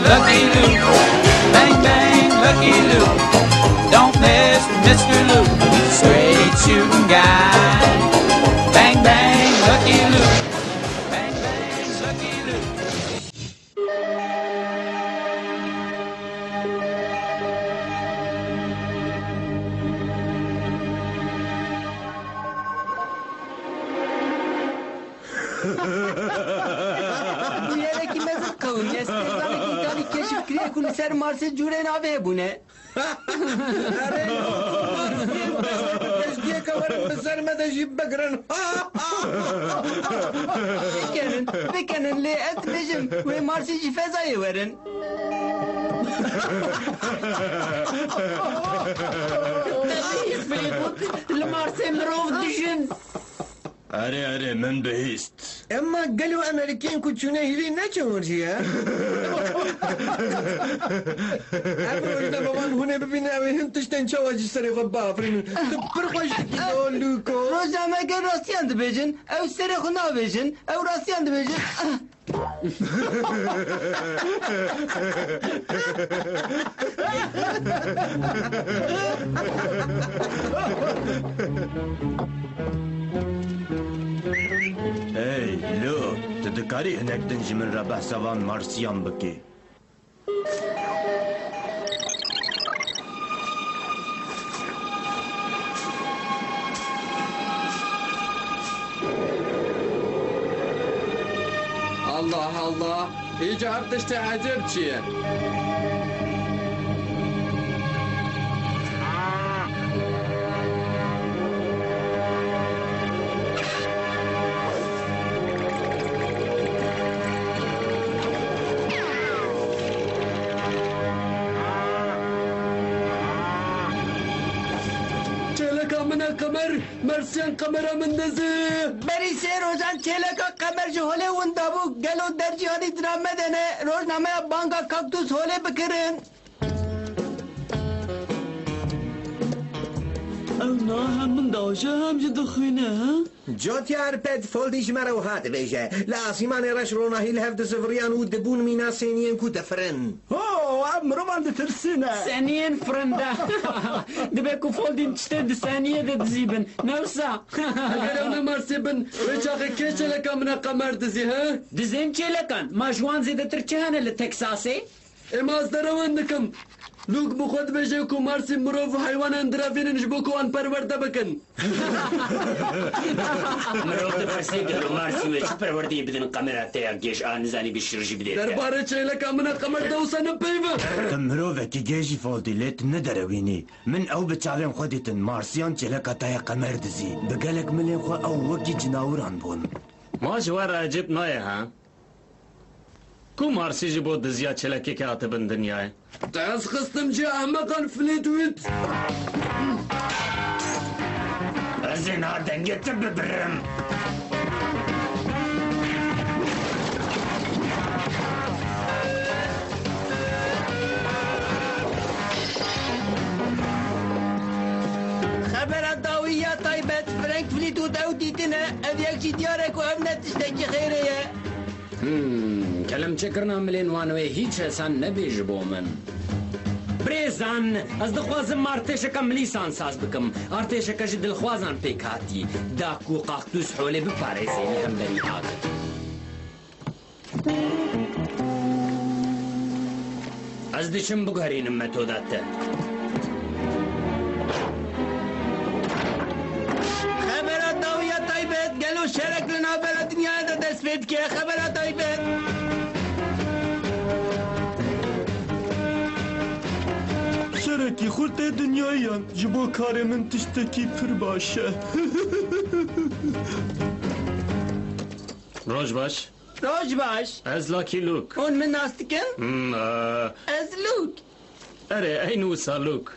Lucky Luke. Bang, bang, Lucky Luke. Don't mess with Mr. Luke. Straight shooting guy. Bang, bang, Lucky Luke. Bang, bang, Lucky Luke. Bu yere kime zıkkavun? Estezanı ki tali keşif kriye kulu ser Mars'ı cüren abi bu ne? Keşke kavarın besarmada jib bekran. Bikenin li et bejim ve Mars'ı fezayı verin. Tabii Filip, Mars'ı mrov düşün. Are من بهست Ama galo Amerikan kuçuna hili ne çamurcu ya? Abrolda baban hune bibine avin tışten çavacı sarı gabba afrin. Tıpır hoş luko. Rojame gel Rasyandı bejin. Ev sere khuna bejin. Ev Rasyandı bejin. Hey لو تذكري هناك تنجي من ربح سوان مارسيان بكي Allah Allah. İyice haptışta acayip çiğ. قمر مرسيان قمر من نزه بری سه روزان چهلکا قمر جو هله اون دابو گلو درجی هانی درامه دنه روزنامه بانگا کاکتوس هله بکرن او نه هم من داجه هم جد خوینه ها جوتي اربد فولديش مرو هات بيجا لا سيمان رش رونا هيل هفد سفريان ودبون مينا سينيين كو دفرن هو عمرو ما عند ترسينا ثانيا فرندا دبكو فولدين تشتد ثانية دزيبن نوسا انا مرسبن ويشاخ كيش لك من قمر دزي ها دزين چلكن ما جوان زيده ترچهانه لتكساسي اما ازدروندكم لوك بخود بيجيكو مارسي مروف حيوان اندرافين نجبوكو ان پرورده بكن مروف تفرسي قالوا مارسي ويش پروردي بدن قمرات تياجيش نزاني بشرجي بديت درباره چيلك من قمر دوسا نبيفا تمروفة تيجي فولدي ليت ندرويني من او بتشعبين خودتن مارسيان چلكا تايا قمر دزي بقالك ملين خو او وكي جناوران بون ما جوار عجب نايه ها كو مارسي جبو دزيا چلكي كاتبن دنياي تاس خصتم جي احمقا فليتويت ازين هذا يتب برم خبر داوية طيبت فرانك فليتو داودي تنا ابيك جي ديارك وابنة تشتكي خيرية كلام شكرنا ملين وانوي هيج هسان نبيج بومن بريزان از دخوازم ارتشك مليسان ساز بكم ارتشك جد الخوازان بيكاتي داكو قاقتوس حولي بباريزيني هم بري هاك از دشم بگهرين متودات خبر داوية طيبت قالوا شارك لنا بلا دنيا دا دسفيد كي خبر طيبت شركي خورت دنيايان جبو كاري من تشتكي پر باشه روج باش روش باش از لاكي لوك اون من ناستكن از لوك اري اي نوسا لوك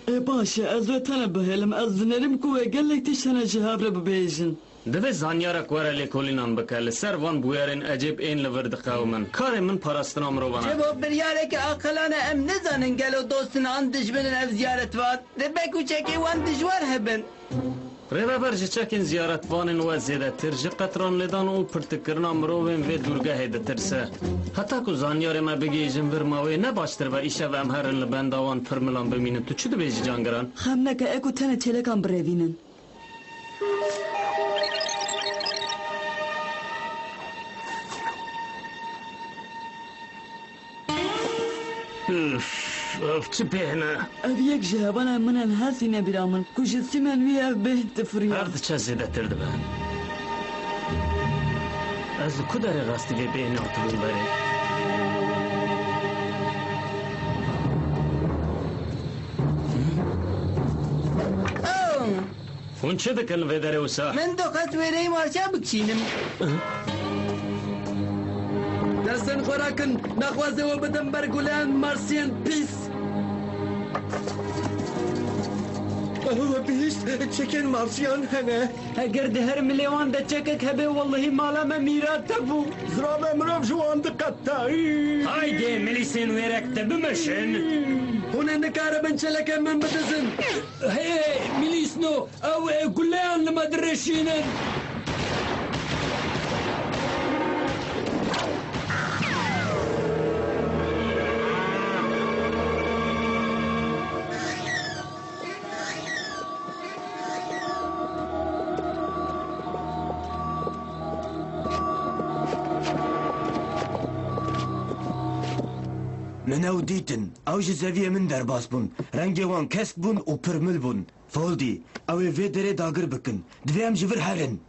ای باشه از وطنه بهلم از ونرم کوه گلک تشتنه جهاب رو ببیجن دبي زانيارك ورا لكولينان بكال سر وان بويرين اجيب ان لورد قومن كاري من پاراستنا مروبانا جبو بريارك اقلانه ام نزانن قالوا دوستنا عن دجبن اف زيارت وات دبكو چكي وان دجوار هبن ریوبر جی چکین زیارت وانن و زیده تر جی قطران لیدان و پرتکرنا مروین و دورگه هیده ترسه حتی که زانیار ما بگی جنور ماوی نباشتر و ایشه و امهرن لبنداوان پرملان بمینن تو چی دو بیجی جانگران؟ خم نکه اکو تنه چلکان بروینن اف چی بهنه؟ اب یک جهبانه منن هسی نبیرامن کجسی من وی اف به تفریا هر چه زیده تر دبه از کدر راستی به بهنه اتبون بره اون چه دکن ویدره اوسا؟ من دقت ویره مارچا بکشینم دستن خوراکن نخوازه و بدن برگولان مارسیان پیس هو بيست تشيكن مارسيان هنا اگر ده هر ملیوان ده چکک هبه والله مالا ما میراد تبو زرابة مراف جوان دقتا هایده ملیسین ویرک تبمشن هنا نكارة بنشلك من بدزن هی ملیسنو او گلیان لما درشینن من او دیتن او جزویه من در باس بون رنگی وان کسک بون و پرمل بون فولدی او وی دره داگر بکن دویم جور هرن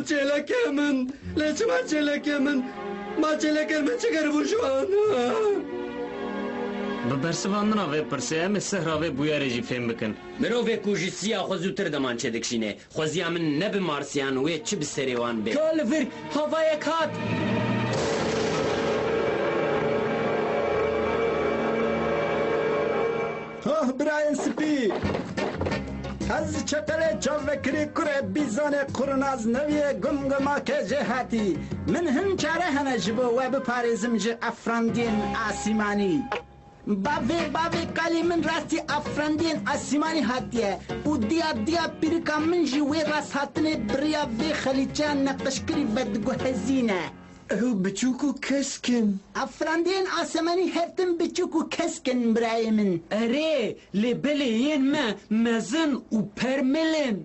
چلك من ليش ما چلك من ما چلك من چكر بوشوان ببرسواندنا و پرسه ام سهرا و بویاره جی فهم بکن مرو و کوجی سیا خوزو تر دمان چه دکشینه خوزی من نب مارسیان و چه بسریوان به کالفر هوای کات براين سبي هز چپره چاوکری کره بیزان قرناز نوی گمگما که جهاتی من هم چاره هنه جبو و بپارزم جه افراندین آسیمانی بابی کالی من راستی افراندین آسیمانی هاتیه و دیا پیرکا من جی وی راست هاتنه بریا وی خلیچان نقشکری بدگو هزینه او بچوكو كسكن افراندين آسماني هرتم بچوكو كسكن براي من اره لبليين ما مزن و پرملن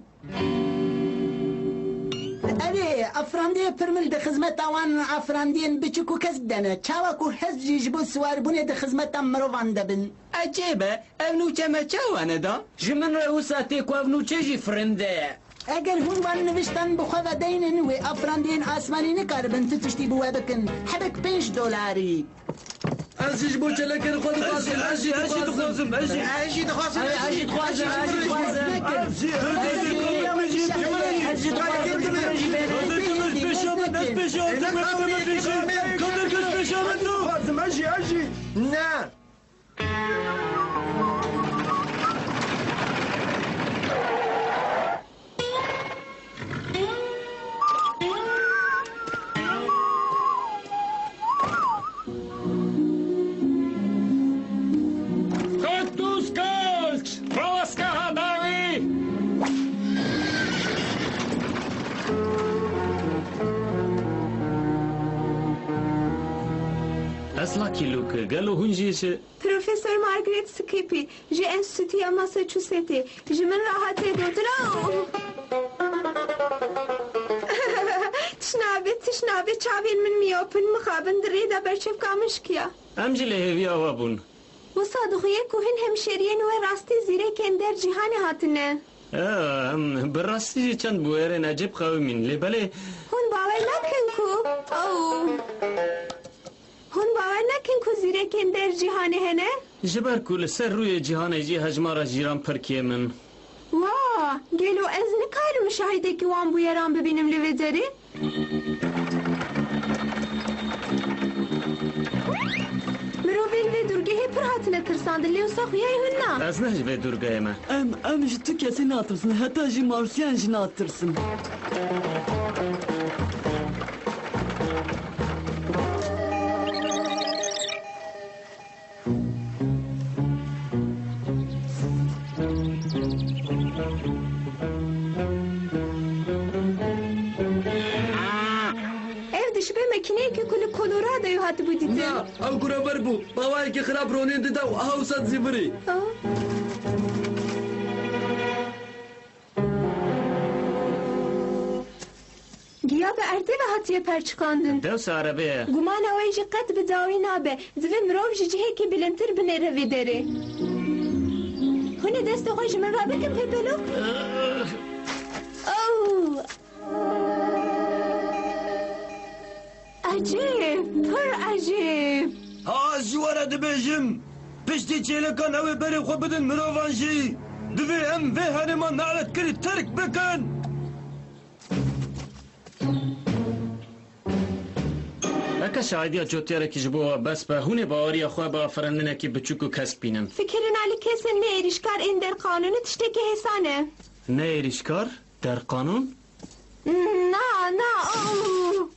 اره افراندي پرمل ده خدمت اوان افراندين بچوكو كسك دنه چاوكو هز جيجبو سوار بونه ده خدمت مروان دبن عجيبه ابنو چما چاوانه دا جمن رئوساتي کو ابنو چجي فرنده اگر هون وان نوشتن بخوا دینن و افراندین آسمانی نکاربن تتشتی بوا بکن حبک $5 ازيش بو چلك خود خواصل اجي دخوازم اجي نه اصلا کیلوک گلو هنجیش پروفسور مارگریت سکیپی جی انستیتویا ماساچوستی جی من راحته دکترا تشنابه چاوین من میوپن مخابن دریدا برچف کامش کیا امجی لهوی آوا بون مصادقیه کوهن همشریه نوع راستی زیره کندر جهان هاتنه براستی چند بویره نجب قوی من لی بله هون باور نکن کو هون باور نکن کو زیره کندر جهان هنه جبر کل سر روی جهان جی هجمارا جیران پرکیه من واه گلو از نکار مشاهده که وان بویران ببینم لیویدری مروفین و درگه پر هاتنه ترساند لیو ساخویه هننا از نه به درگه ما ام جی تو کسی ناترسن حتی جی مارسیان جی ناترسن مکینه که کل کلورادو هات بودیدن نه او گرابر بو باوایی که خراب رونین دیده و هاوسات زیبری گیا به ارده و هاتیه پرچکاندن دو ساربه گمان اوی جی قد بداوی نابه دوی مروف جی جهه که بلندتر بنره وی داره هونه دست خوش من را بکن پپلو اوه عجیب پر عجیب ها جواره دبیجم پشتی چیلکان اوی بری خو بدن مروفان جی دوی هم به هنمان نعلت کری ترک بکن اکا شاهدیا جوتیاره که جبوه بس به هونه باوری خواه با فرندنه که بچوکو کس بینم فکرین علی کسی نه ایریشکار این در قانون تشته که حسانه نه ایریشکار در قانون؟ نه اوه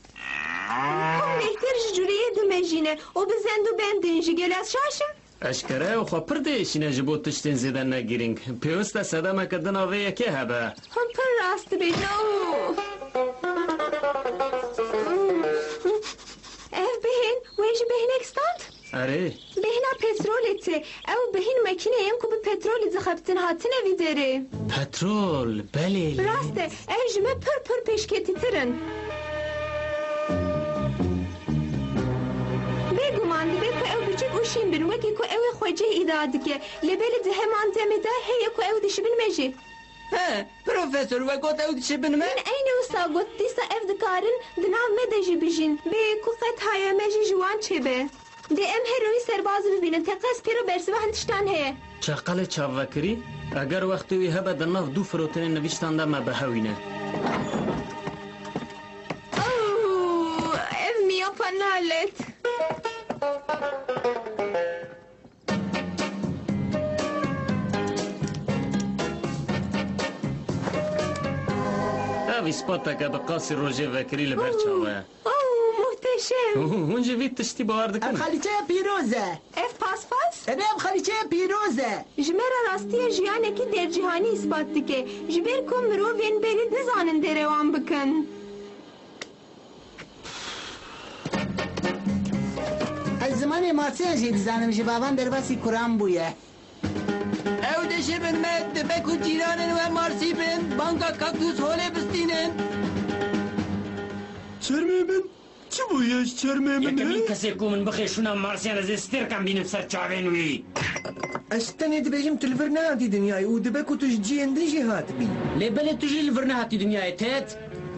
هم نهتر جوریه دمجینه و بزندو بندنجی گل از شاشم اشکره و خواه پرده ایشینه جبو تشتین زیدن نگیرینگ پیوسته صدامه کدن آوه یکی هبه هم پر راست بیدنو ev behin, ویج بهین اکستاند؟ اره بهینا پترولته او بهین مکینه ایم که به پترول زخبتن هاتنه وی داره پترول بله راسته او جمه پر پیشکتی ترن بگو ماندی بگو او بچک اوشین بین وکی که او خوجه ایداد که لبیل ده همان دمیده هیه که او دیش بین مجی پروفسور و گوت او چه بنمه؟ من این اوسا گوت دیسا اف دکارن دنام مدجی بجین به کوقت های مجی جوان چه به ده ام هروی سرباز ببینن تقص پیرو برسه و هندشتان هه چقل چاوکری اگر وقتی وی هبه دناف دو فروتن نویشتان ده ما بهوینه اوه اف میا پنالت اوی سپاتا که بقاسی روژه وکری لبرچاوه محتشم اونجا وید تشتی باورد کنه خلیچه پیروزه اف پاس اف خلیچه پیروزه جمرا راستی جیانه که در جهانی اثبات دکه جبر کم مرو وین برید نزانن در روان بکن از زمان مارسیان جی بزنم جبابان در باسی کرام بویه او دشه بنمه دبکو جیرانن و مارسی بن بانگا کاکتوس هوله بستینن چرمه من چی بویش چرمه من یکمی کسی کو من بخیشونا مارسیان از استر کم بینم سر چاوین وی استني دبيجم تلفرنا هاتي دنياي ودبكو تشجي اندجي هات بي لبلي تجي الفرنا هاتي دنياي تيت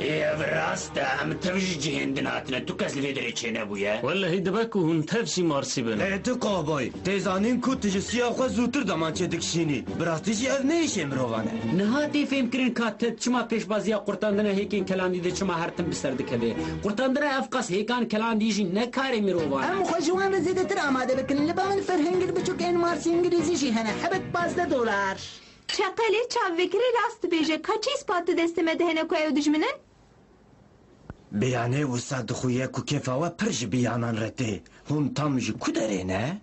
ايه براستا هم تفجي جهندناتنا تو كاس لفيدري چين ابويا والله هي دبكو هن تفشي مارسي بنا اعتقا باي تيزانين كو تجي سياخوا زوتر دمان چه دكشيني براستيجي از نيشي مروانه نهاتي فهم كرين كاتت چما پیش بازيا قرطاندنا هيكين كلام دي چما هرتن بسرد كبه قرطاندنا افقاس هيكان كلام ديجي نكاري مروانه ام خوجوان زيادة تر آماده بكن لبا من فرهنگل بچوك این مارسی انگلیزی جی هنه حبت $15 چقلی چاوکری راست بیجه کچی اسپات دستمه دهنه که او دجمنن؟ بیانه و صد خویه کو کفاوه پرش بیانان رته هم تام جی کدرینه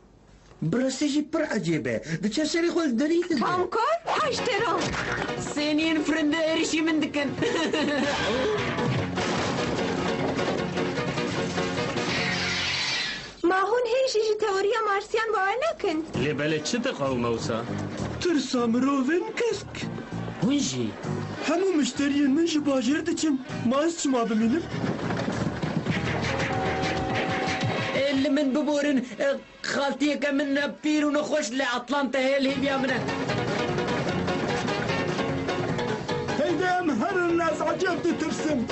برستيجي بر عجيبه دچ سري خول دريت تام کن هشترو سينين فرند ارشي من دكن ما هون هیچ تئوریا مارسیان باور نکن لبلي چه دقاو موسا ترسا مروفن كسك هونجي همو مشتريين من جي باجر دچم ماز چما بمينم اللي من ببورن خالتي كمن بير ونخش لأطلانتا هي اللي بيا منه هيدا مهر الناس عجبت ترسم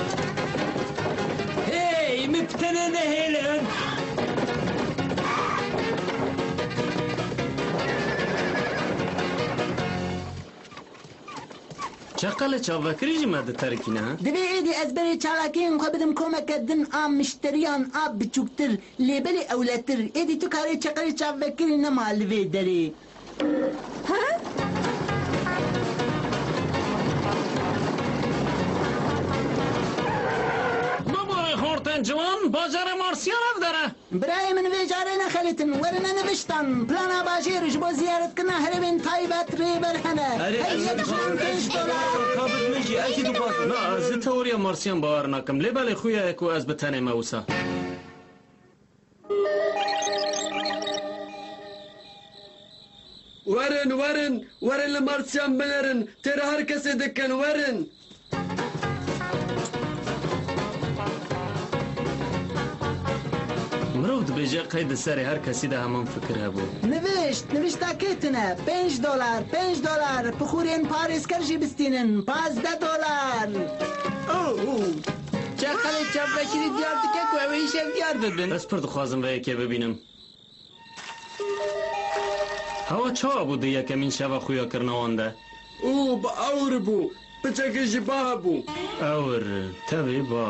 هي مبتنن هيلن چقل چاوکری جی ماده ترکینه دبي ايدي ازبري چالاكين خو بدم كومك دن ام مشتريان اب بچوكتر ليبلي اولاتر ايدي تكاري چقري چاوكري نمال في دري ها؟ بابا خورتن جوان بازار مارسیان افداره براي من في جارينا خليتن ورنا نبشتن بلانا باجير جبو زيارة كنا هربين تايبات ريبر هنا هيا $5 كابت منجي اكيد باس نا زد تئوریا مارسیان باور ناکەم لێ بەڵێ خویایەک و ئەس بتەنێ مەوسا ورن ورن ورن لە مارسیان بنەرن تێرە هەر کەسێ دەکەن ورن مرۆڤ دبێژێ قەیدە سەرێ هەر کەسیدا هەمان فکر هەبوو نوشتاکێتنە $5 بخورێن پارێزکەرژی بستینن $15 چقەڵێ چاپەکیری دیار دکە و ئەوە هیچێک دیار ببن بەس پڕ دخوازم بە یەکێ ببینم هەوا چاوا بوو دە یەکەمین شەوە خویاکردنەوەندا او بە ئەور بوو بچەکەژی با بوو ئەور تەبێ با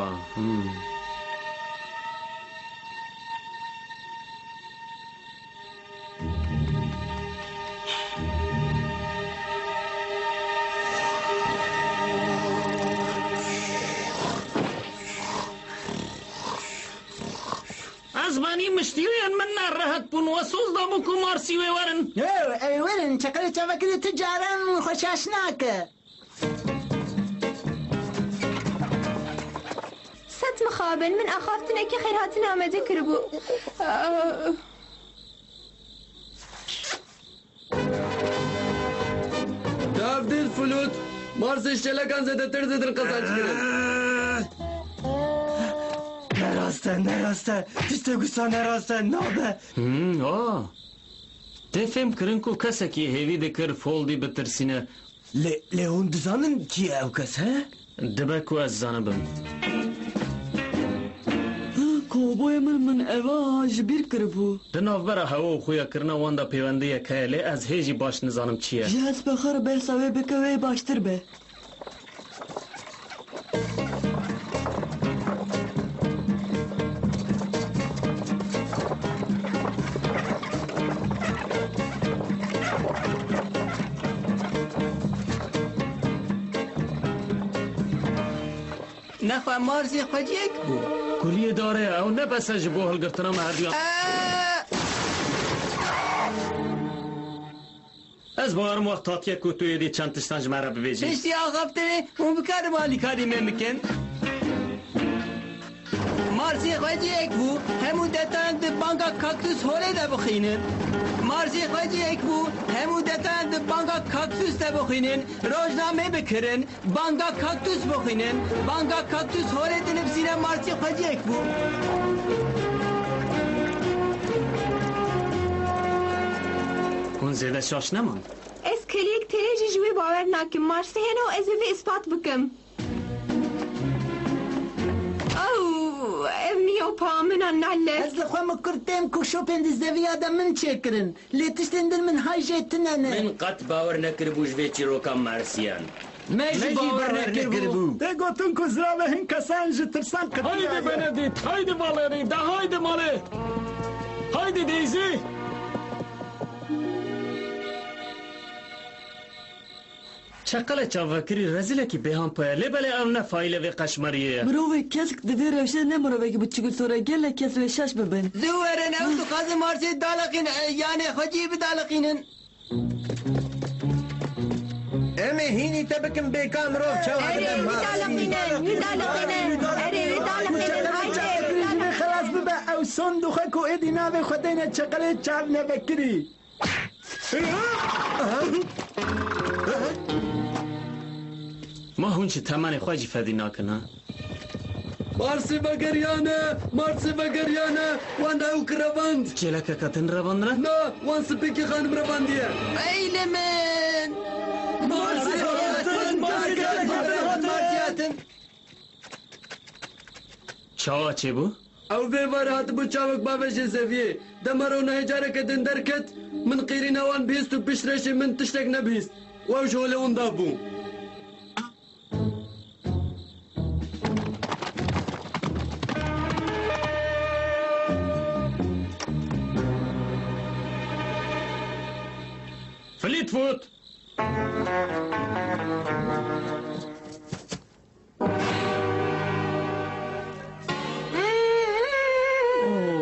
ئەزمانی مشتیوێن من ناڕەهەت بوون وە سۆز دەبوو و مارسی وێ وەرن ئەی وەرن چەقەڵی چاوەکری تجاران خۆشاش ناکە سەت مخابن من ئاخافتنێکی خێرهاتن ئامادە کردبوو داودێت فلوت مارسی شتێلەکان زەدەتر دەدن قەزانجگرن نەراستە تشتێ گوسا نەراستە نابە تێ فێم کردن و کەسێکی هێوی دەکرد فۆڵدی بترسینە لێ هون دزانن کیە ئەو کەس هە؟ دەبەک و ئەزانە بم کۆبۆی من ئەوە ji bîr kiribû دناوبەرە هەوە و خویاکردنە وەندا پەیوەندیەک هەیە لێ ئەس هێژی باش نزانم چییە ji hespê xwe re behsa wê bike wê baştir be نەخوا مارسی خۆجیەک بوو کولیە دارەیە ئەو نەبەسە ji بۆ هەڵگرتنەوە هەردووان ئەس باوەڕم وەخت هاتیە و توێدی چەند تشتان ژمارە ببێژی پشتی ئاخافتنێ هەم بکارم ئالیکاری مێ بکەن مارسی خۆجیەک بوو هەموو دەتان بانگا کاکتوس هۆلێ دەبخینن مارسی خۆجیەک بوو هەموو دەتان بانگا کاکتوس دەبخینن ڕۆژنامە بکردن بانگا کاکتوس بخینن بانگا کاکتوس هۆلێ دنفسینە مارسی خۆجیەک بوو هون زێدە شاش نەمان Ez keliyek telejî ji wê bawer nakim Marsê hene û ez ê vê ispat bikim ev niyo pa min a nelle Ez li xwe min kurtêm ku şopên dizdeviya de min çêkirin lê tiştên din min hayjê tinene من قەت باوەڕ نەکردبوو ji vê çîroka Marsiyan me jî bawer nekiribû Te gotin ku zirave hin kesan ji tirsan Haydi Benedikt, haydi Valeri, da haydi Mali. Haydi Daisy. Çakalı çavakiri rezileki behan paya lebele avna faile ve kaşmariye. Mirovê kesk divê rewşe ne mirovekî bi çigiltora gelek kes wê şaş bibin زوەرن ئەو دقازم مارسێ داڵقین یانێ خۆجی بداڵقینن Em ê hînî te bikin bêka mirov çawa Erê dibin wî dalaqînin erê wî dalaqînin haydi xelas bibe ew son dixwe ku êdî navê xwe deyne çeqelê çav nevekirî ما هونش تمنی خواجی فدی نکنه. مارسی بگریانه مارسی بگریانه وان او کروند چیله که کتن روند را؟ نه وان سپیکی خانم روندیه ایل من مارسی مارسیاتن چاوا چی بو؟ او بیوار هات بو چاوک باوش زویه دمرو نهجاره که دن درکت من قیری نوان بیست و پشرشی من تشتک نبیست و او جوله اون دابو فلیت فوت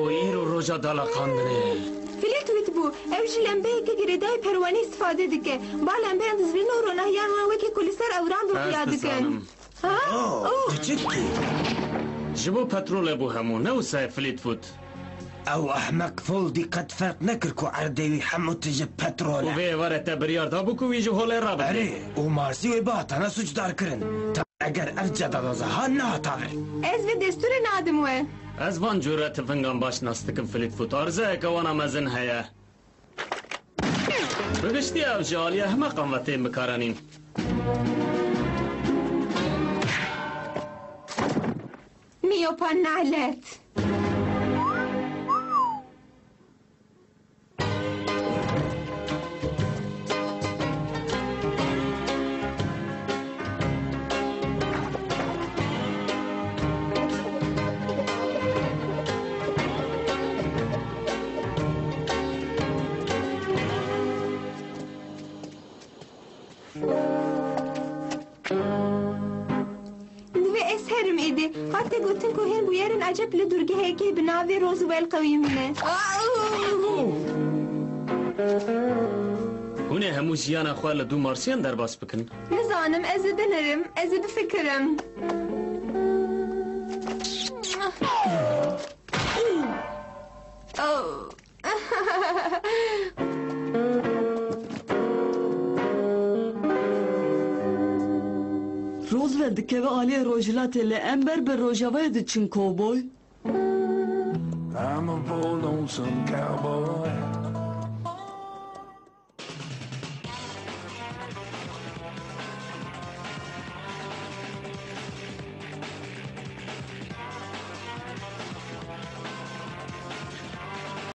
ایرو روژا دالا خاندنه فلێت وت بوو ئەو ژ لەمبەیەکە گرێدای پەروانەی استفادە دکە با لەمبەیان دزبێن و ڕۆناهیان وان وەکی کولیسەر ئەوران دڵیا دکەن تشكي جبو بترول بو همو نوسا فليت فوت او احمق فولدي قد فات نكركو عردي حمو تجي بترول وفي ورا تبريار دابوكو ويجو هولي رابع اري ومارسي ويبات انا سجدار كرن اگر افجد دازها ناتاور Ez ve destur nadim we. از وان جورا تفنگان باش نستكم فليت فوت ارزا كوانا مزن هيا بگشتی او جالية هما قامتين مكارانين Miyopan nalet. Ve esherim idi. Hatta gotun kohen bu yerin acep li durge heyke binavi Roosevelt kavimine. هونه همو جيانا خواه لدو مارسيان در باس بکن Nizanim ezi denerim, ezi bir fikrim. Oh. روزویل دکه آلی روجلات لی امبر به روجاوی دچین کوبوی I'm a bold lonesome cowboy